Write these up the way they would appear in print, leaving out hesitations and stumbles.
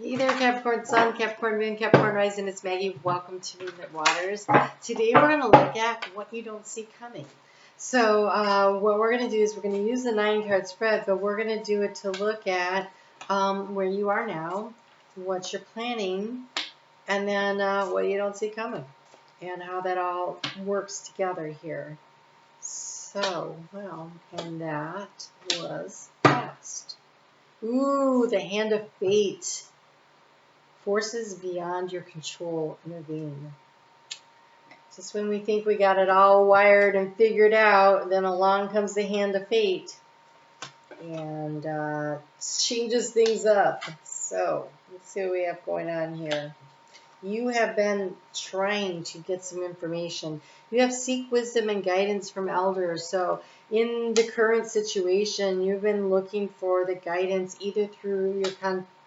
Hey there, Capricorn Sun, Capricorn Moon, Capricorn Rising. It's Maggie. Welcome to Moonlit Waters. Today we're going to look at what you don't see coming. So what we're going to do is we're going to use the 9-card spread, but we're going to do it to look at where you are now, what you're planning, and then what you don't see coming, and how that all works together here. So, well, and that was past. Ooh, the Hand of Fate. Forces beyond your control intervene. Just when we think we got it all wired and figured out, then along comes the Hand of Fate and changes things up. So let's see what we have going on here. You have been trying to get some information. You have seek wisdom and guidance from elders. So in the current situation, you've been looking for the guidance either through your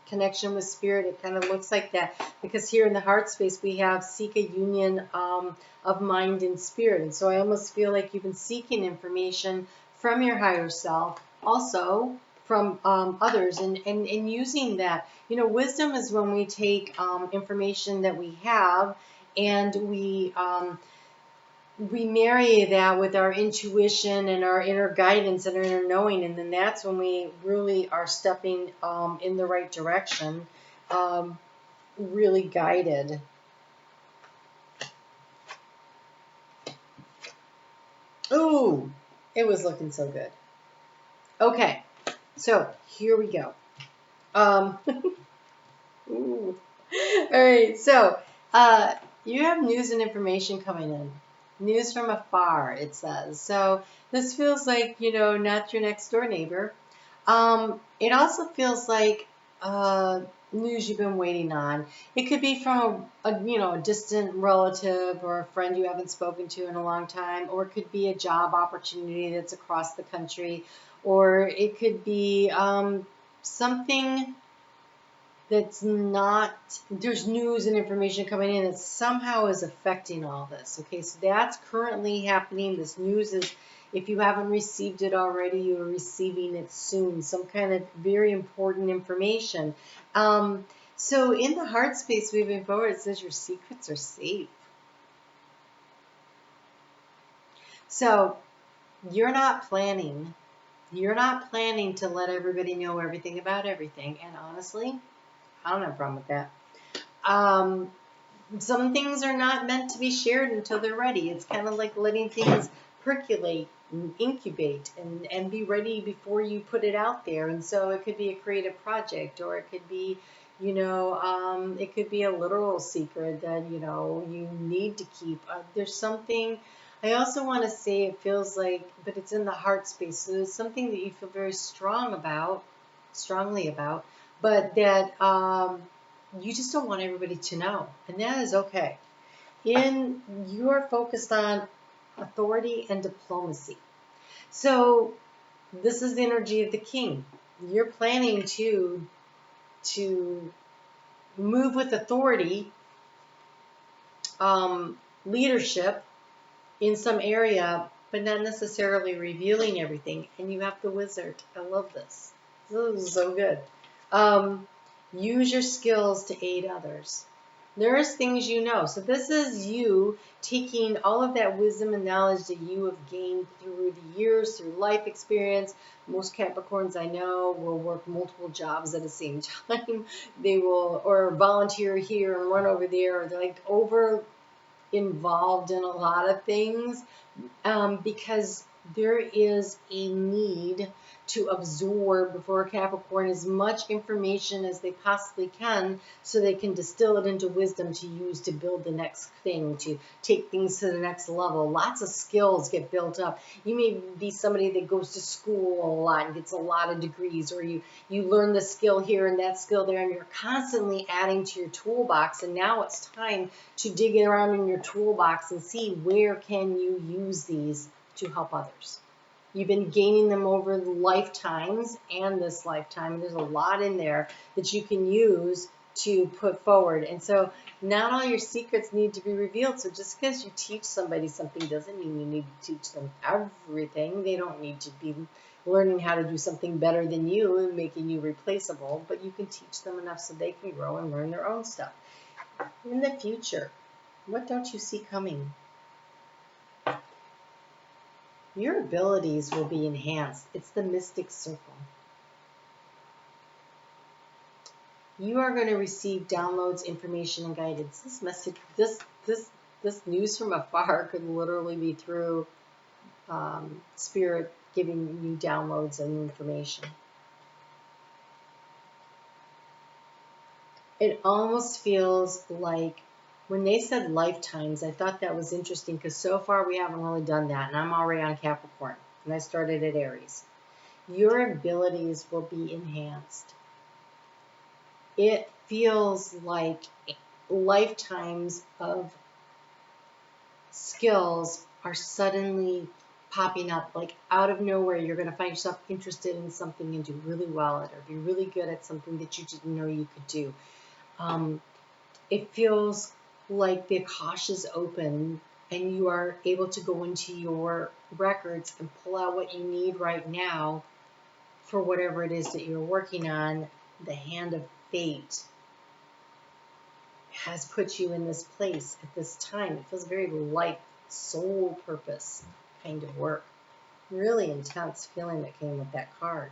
connection with spirit. It kind of looks like that because here in the heart space we have seek a union of mind and spirit. And so I almost feel like you've been seeking information from your higher self, also from others, and using that. You know, wisdom is when we take information that we have and we marry that with our intuition and our inner guidance and our inner knowing, and then that's when we really are stepping in the right direction, really guided. Ooh, it was looking so good. Okay, so here we go. Ooh. All right, so you have news and information coming in. News from afar, it says. So this feels like, you know, not your next door neighbor. It also feels like news you've been waiting on. It could be from a distant relative or a friend you haven't spoken to in a long time, or it could be a job opportunity that's across the country, or it could be something that's not, there's news and information coming in that somehow is affecting all this. Okay, so that's currently happening. This news is, if you haven't received it already, you're receiving it soon. Some kind of very important information. So in the heart space moving forward, it says your secrets are safe. So you're not planning. You're not planning to let everybody know everything about everything. And honestly, I don't have a problem with that. Some things are not meant to be shared until they're ready. It's kind of like letting things percolate and incubate and be ready before you put it out there. And so it could be a creative project, or it could be, it could be a literal secret that, you need to keep. There's something, I also want to say it feels like, but it's in the heart space. So there's something that you feel very strongly about, but that you just don't want everybody to know, and that is okay. You are focused on authority and diplomacy. So this is the energy of the king. You're planning to move with authority, leadership in some area, but not necessarily revealing everything. And you have the wizard. I love this. This is so good. Use your skills to aid others. There's things you know. So this is you taking all of that wisdom and knowledge that you have gained through the years, through life experience. Most Capricorns I know will work multiple jobs at the same time. They will, or volunteer here and run over there, or they're like over involved in a lot of things, because there is a need to absorb for Capricorn as much information as they possibly can, so they can distill it into wisdom to use to build the next thing, to take things to the next level. Lots of skills get built up. You may be somebody that goes to school a lot and gets a lot of degrees, or you learn the skill here and that skill there, and you're constantly adding to your toolbox. And now it's time to dig around in your toolbox and see where can you use these to help others. You've been gaining them over lifetimes and this lifetime. There's a lot in there that you can use to put forward. And so not all your secrets need to be revealed. So just because you teach somebody something doesn't mean you need to teach them everything. They don't need to be learning how to do something better than you and making you replaceable, but you can teach them enough so they can grow and learn their own stuff. In the future, what don't you see coming? Your abilities will be enhanced. It's the mystic circle. You are going to receive downloads, information, and guidance. This message, this news from afar could literally be through Spirit giving you downloads and information. It almost feels like when they said lifetimes, I thought that was interesting because so far we haven't really done that, and I'm already on Capricorn, and I started at Aries. Your abilities will be enhanced. It feels like lifetimes of skills are suddenly popping up, like out of nowhere. You're going to find yourself interested in something and do really well at it, or be really good at something that you didn't know you could do. It feels like the Akash is open and you are able to go into your records and pull out what you need right now for whatever it is that you're working on. The hand of fate has put you in this place at this time. It feels very light, soul purpose kind of work. Really intense feeling that came with that card.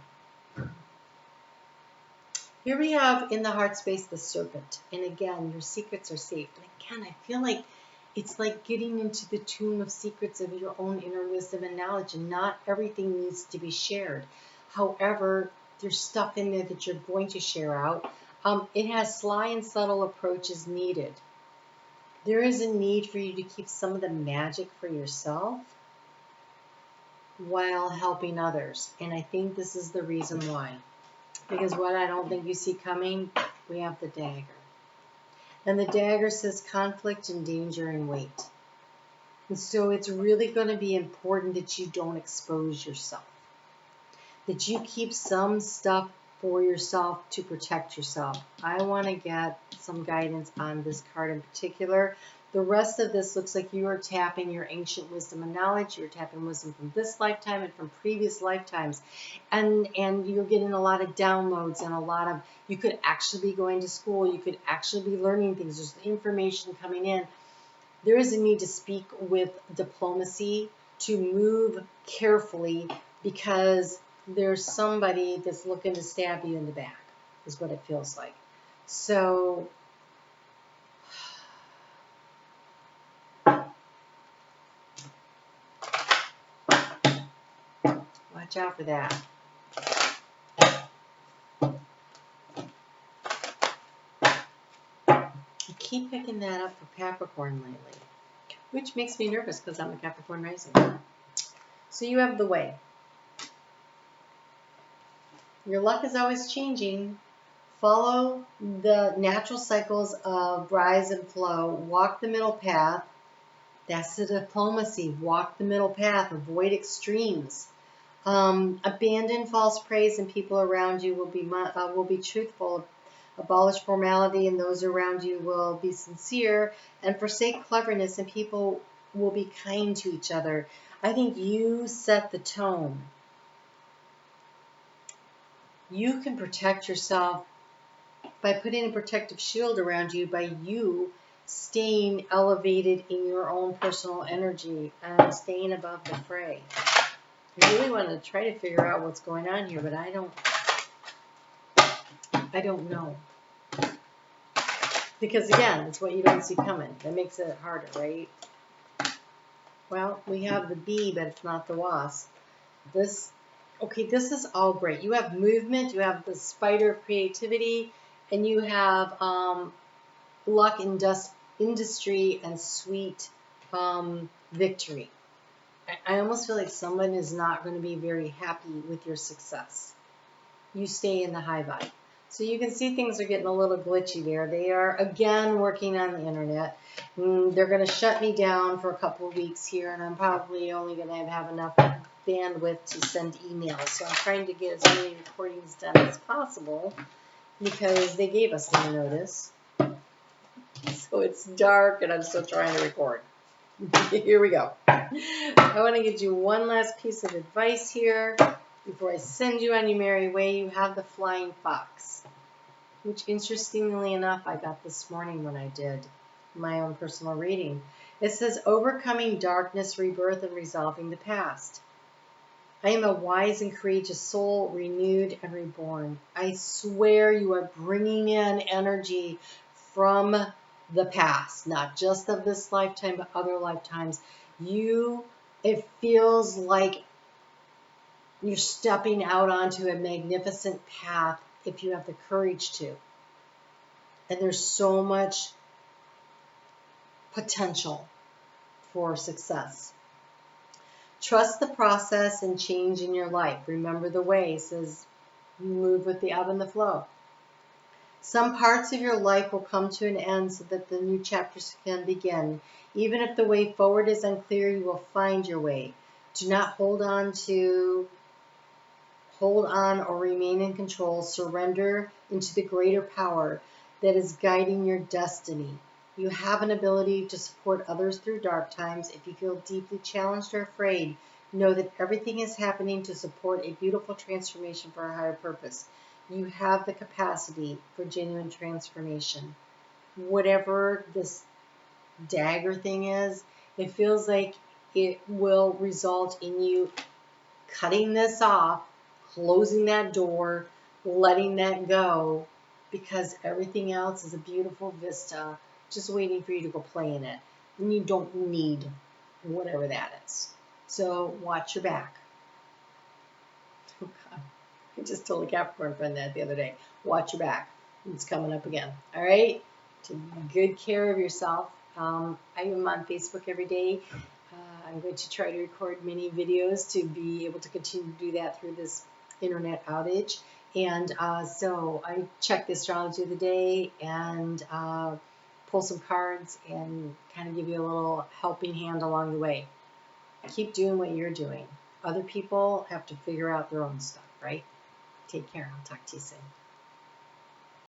Here we have in the heart space the serpent. And again, your secrets are safe. And again, I feel like it's like getting into the tomb of secrets of your own inner wisdom and knowledge. And not everything needs to be shared. However, there's stuff in there that you're going to share out. It has sly and subtle approaches needed. There is a need for you to keep some of the magic for yourself while helping others. And I think this is the reason why. Because what I don't think you see coming, we have the dagger. And the dagger says conflict and danger and wait. And so it's really going to be important that you don't expose yourself. That you keep some stuff for yourself to protect yourself. I want to get some guidance on this card in particular. The rest of this looks like you are tapping your ancient wisdom and knowledge. You're tapping wisdom from this lifetime and from previous lifetimes. And you're getting a lot of downloads and a lot of, you could actually be going to school. You could actually be learning things. There's information coming in. There is a need to speak with diplomacy, to move carefully, because there's somebody that's looking to stab you in the back, is what it feels like. So watch out for that. I keep picking that up for Capricorn lately, which makes me nervous because I'm a Capricorn rising. So you have the way. Your luck is always changing. Follow the natural cycles of rise and flow. Walk the middle path. That's the diplomacy. Walk the middle path. Avoid extremes. Abandon false praise, and people around you will be truthful. Abolish formality, and those around you will be sincere. And forsake cleverness, and people will be kind to each other. I think you set the tone. You can protect yourself by putting a protective shield around you, by you staying elevated in your own personal energy and staying above the fray. I really want to try to figure out what's going on here, but I don't know. Because again, it's what you don't see coming. That makes it harder, right? Well, we have the bee, but it's not the wasp. This is all great. You have movement, you have the spider of creativity, and you have luck, industry, and sweet victory. I almost feel like someone is not going to be very happy with your success. You stay in the high vibe. So you can see things are getting a little glitchy there. They are, again, working on the internet. They're going to shut me down for a couple of weeks here, and I'm probably only going to have enough bandwidth to send emails. So I'm trying to get as many recordings done as possible because they gave us no notice. So it's dark, and I'm still trying to record. Here we go. I want to give you one last piece of advice here. Before I send you on your merry way, you have the flying fox, which interestingly enough, I got this morning when I did my own personal reading. It says, overcoming darkness, rebirth, and resolving the past. I am a wise and courageous soul, renewed and reborn. I swear you are bringing in energy from the past, not just of this lifetime, but other lifetimes. It feels like you're stepping out onto a magnificent path if you have the courage to. And there's so much potential for success. Trust the process and change in your life. Remember the way. It says, move with the ebb and the flow. Some parts of your life will come to an end so that the new chapters can begin. Even if the way forward is unclear, you will find your way. Do not hold on or remain in control. Surrender into the greater power that is guiding your destiny. You have an ability to support others through dark times. If you feel deeply challenged or afraid, know that everything is happening to support a beautiful transformation for a higher purpose. You have the capacity for genuine transformation. Whatever this dagger thing is, it feels like it will result in you cutting this off, closing that door, letting that go, because everything else is a beautiful vista just waiting for you to go play in it. And you don't need whatever that is. So watch your back. Oh God. I just told a Capricorn friend that the other day. Watch your back. It's coming up again. All right? Take good care of yourself. I am on Facebook every day. I'm going to try to record many videos to be able to continue to do that through this internet outage. And so I check the astrology of the day and pull some cards and kind of give you a little helping hand along the way. Keep doing what you're doing. Other people have to figure out their own stuff, right? Take care. I'll talk to you soon.